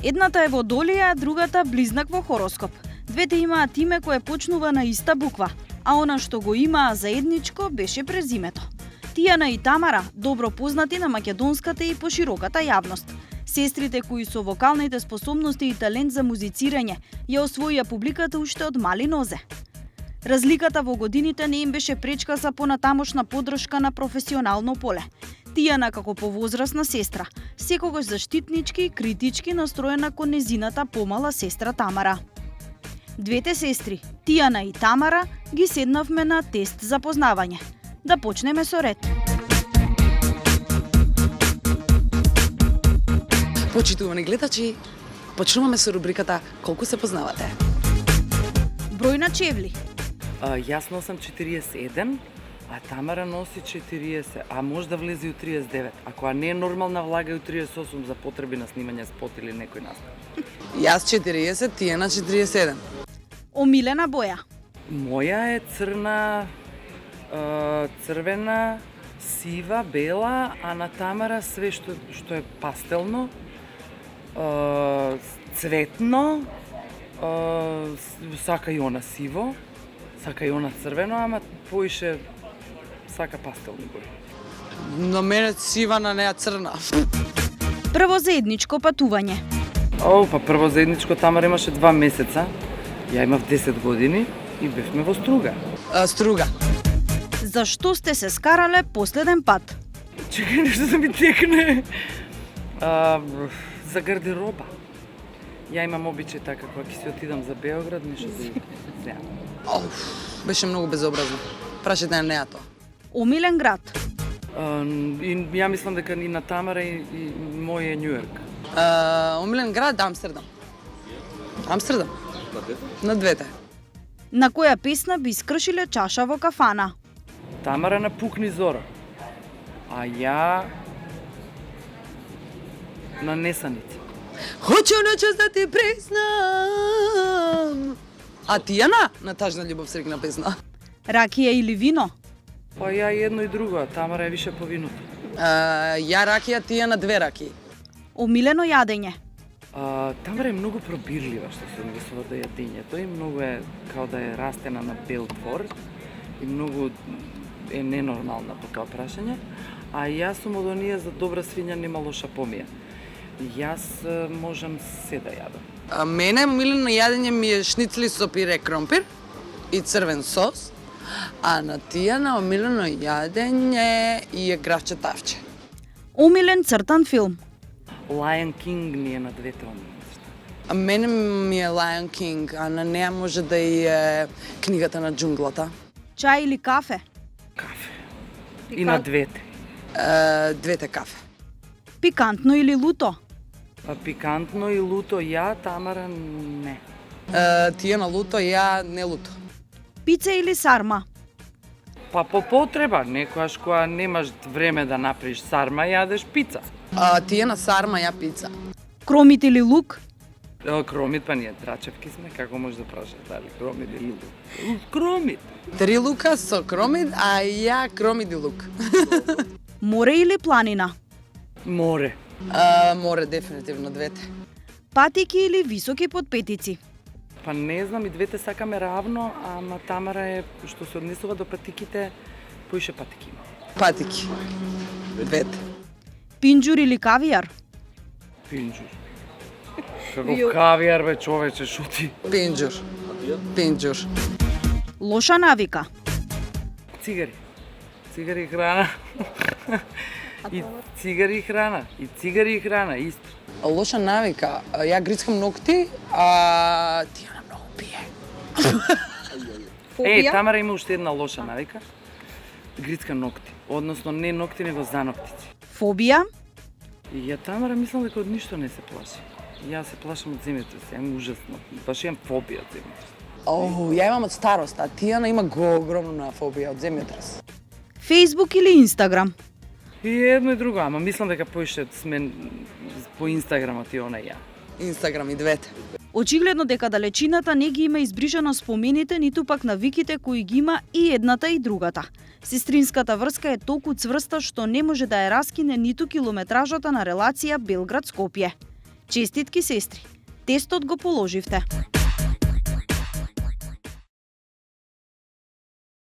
Едната е водолија, другата близнак во хороскоп. Двете имаат име кое почнува на иста буква, а она што го имаа заедничко беше презимето. Тијана и Тамара, добро познати на македонската и пошироката јавност. Сестрите кои со вокалните способности и талент за музицирање ја освоија публиката уште од мали нозе. Разликата во годините не им беше пречка за понатамошна поддршка на професионално поле. Тијана како повозрасна сестра, секогаш заштитнички и критички настроена кон незината помала сестра Тамара. Двете сестри, Тијана и Тамара, ги седнавме на тест за познавање. Да почнеме со ред. Почитувани гледачи, почнуваме со рубриката Колку се познавате. Број на чевли. Јас носам 41, а Тамара носи 40, а може да влезе и у 39. Ако не е нормална, влага и у 38 за потреби на снимање спот или некој настав. Јас 40, Тијана 47. Омилена боја. Моја е црна, црвена, сива, бела, а на Тамара све што е пастелно, цветно, сака и она сиво, сака и она црвено, ама поише сака пастелни бои. На мене сива, на неа црна. Прво заедничко патување. Па прво заедничко Тамара имаше 2 месеца, ја имав 10 години и бевме во Струга. Струга. Зашто сте се скарале последен пат? Чекај, нешто да ми текне. За гардероба. Ја имам обичај така, кога ќе си отидам за Београд, нешто да земам. Беше многу безобразно. Прашете на неа тоа. Омилен град. И ја мислам дека и на Тамара и мој е Њујорк. Омилен град Амстердам. Амстердам. На двете. На која песна би искршиле чаша во кафана? Тамара на Пукни зора. А ја на Несаница. Хочу ночес да ти признам. А Тијана на Тажна љубов срекна песна. Ракија или вино? Па ја и едно и друго, а Тамара е више по виното. Ја ракија, Тијана 2 раки. Омилено јадење. Тамара е многу пробирлива што се однесува до јадењето и многу е као да е растена на бел двор и многу е ненормална по тоа прашање, а јас сум од оние за добра свиња нема лоша помија. Јас можам се да јадам. Мене милено јадење ми е шницли со пире кромпир и црвен сос, а на Тијана омилено јадење и е гравче тавче. Омилен цртан филм. Lion King ни е на двете омилени. А мене ми е Lion King, а на неа може да и е книгата на џунглата. Чај или кафе? Кафе. И на двете. Двете кафе. Пикантно или луто? Па пикантно и луто ја, Тамара не. Тијана луто, ја не луто. Пица или сарма? Па по потреба, некојаш кога немаш време да направиш сарма, јадеш пица. Тијана сарма, ја пица. Кромит или лук? Кромит, па ние драчевки сме, како може да прашаш дали кромит или лук? Кромит. 3 лука со кромит, а ја кромит и лук. Море или планина? Море. Море, дефинитивно двете. Патики или високи подпетици? Па не знам, и двете сакаме равно, ама Тамара е, што се однесува до патиките, поише патики има. Патики. Двете. Пинџур или кавијар? Пинџур. Како кавијар, бе, човече, шути. Пинџур. Пинџур. Лоша навика? Цигари. Цигари и храна. И цигари и храна. И цигари и храна, исто. Лоша навика. Ја грицкам ногти, а Тијана многу пие. Тамара има уште една лоша навика. Грицка ногти. Односно, не ногти, него заноктици. Фобија? И ја Тамара мислам дека од ништо не се плаши. Јас се плашам од земјотрес, јам ужасно. Баш имам фобија од земјотрес. Ја имам од старост, а Тијана има огромна фобија од земјотрес. Фејсбук или Инстаграм? И едно и друго, ама мислам дека поише сме по Инстаграмот и она ја. Инстаграм и двете. Очигледно дека далечината не ги има избрижано спомените, ниту пак навиките кои ги има и едната и другата. Сестринската врска е толку цврста што не може да ја раскине ниту километражата на релација Белград-Скопје. Честитки, сестри. Тестот го положивте.